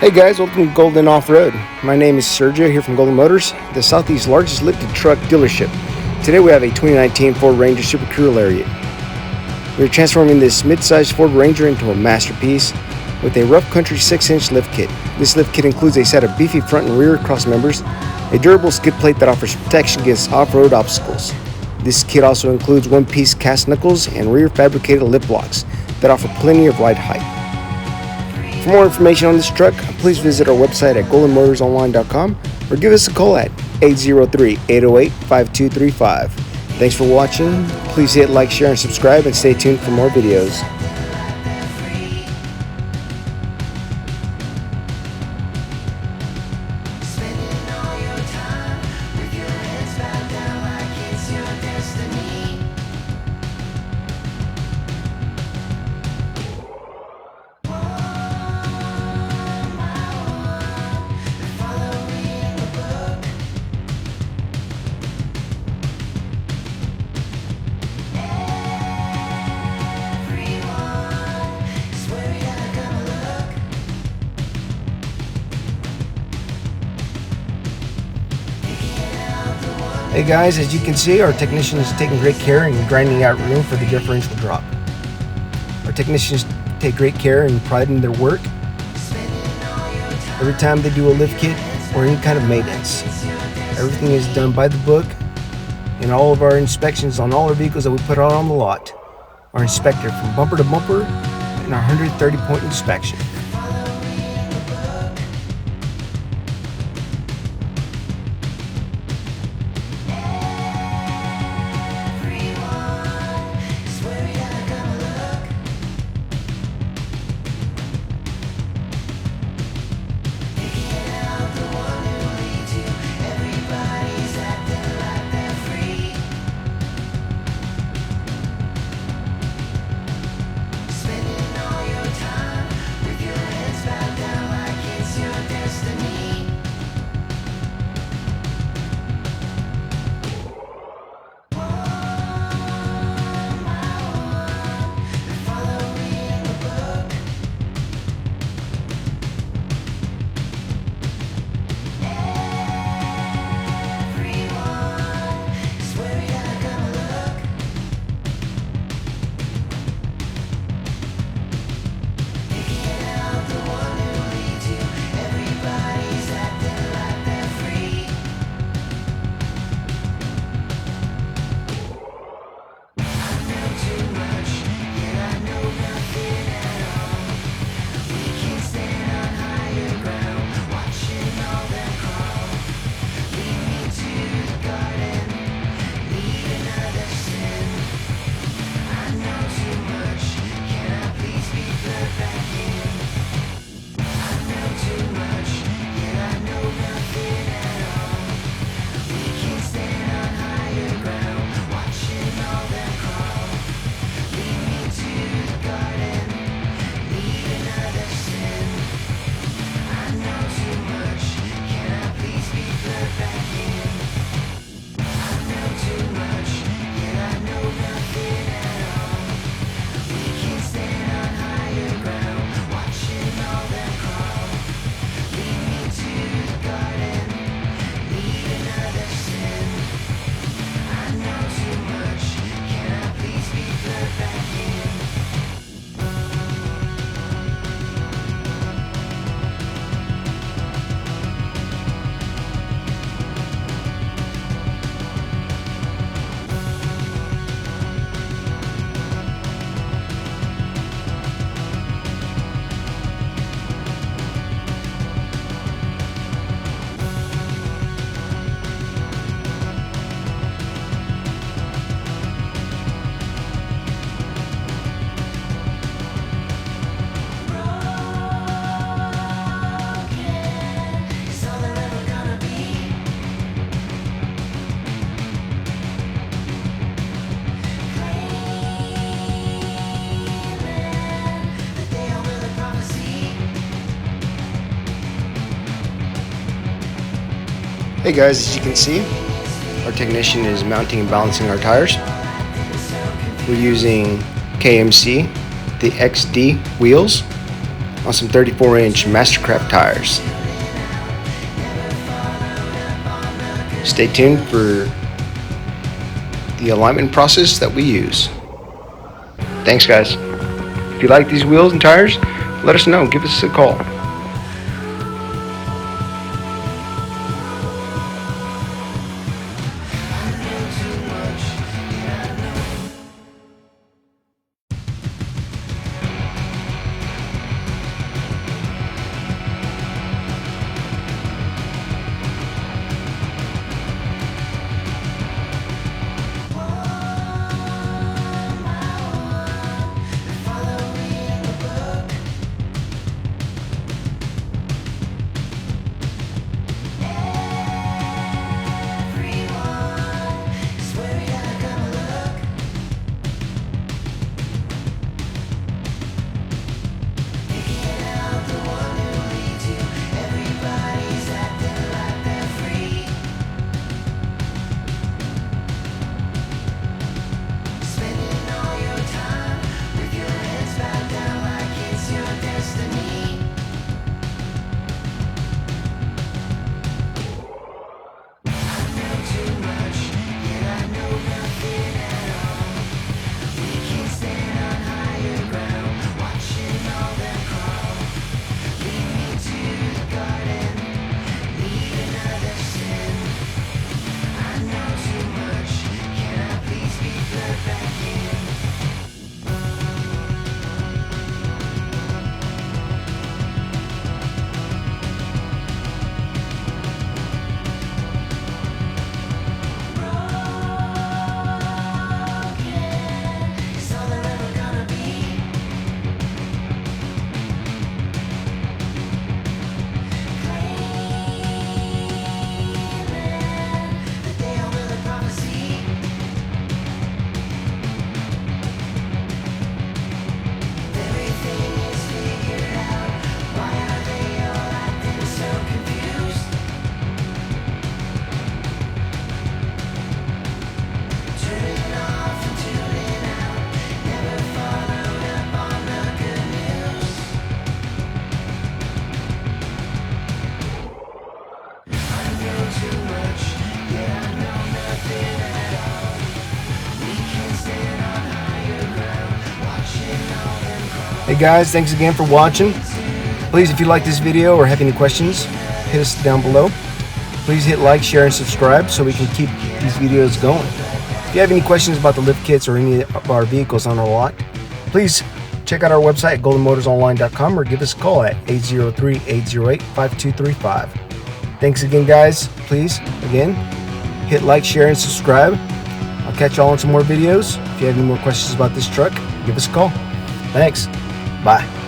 Hey guys, welcome to Golden Off-Road. My name is Sergio here from Golden Motors, the Southeast's largest lifted truck dealership. Today we have a 2019 Ford Ranger SuperCrew Lariat. We're transforming this mid-sized Ford Ranger into a masterpiece with a rough country 6-inch lift kit. This lift kit includes a set of beefy front and rear cross members, a durable skid plate that offers protection against off-road obstacles. This kit also includes one-piece cast knuckles and rear fabricated lip blocks that offer plenty of ride height. For more information on this truck, please visit our website at goldenmotorsonline.com or give us a call at 803-808-5235. Thanks for watching. Please hit like, share, and subscribe, and stay tuned for more videos. Hey guys, as you can see, our technician is taking great care in grinding out room for the differential drop. Our technicians take great care and pride in their work every time they do a lift kit or any kind of maintenance. Everything is done by the book, and all of our inspections on all our vehicles that we put out on the lot are inspected from bumper to bumper in our 130-point inspection. Hey guys, as you can see, our technician is mounting and balancing our tires. We're using KMC, the XD wheels. on some 34-inch Mastercraft tires. Stay tuned for the alignment process that we use. Thanks, guys. If you like these wheels and tires, let us know. Give us a call. Hey guys, thanks again for watching. Please, if you like this video or have any questions, hit us down below. Please hit like, share, and subscribe so we can keep these videos going. If you have any questions about the lift kits or any of our vehicles on our lot, please check out our website at goldenmotorsonline.com or give us a call at 803-808-5235. Thanks again, guys. Please, again, hit like, share, and subscribe. I'll catch y'all on some more videos. If you have any more questions about this truck, give us a call. Thanks. Bye.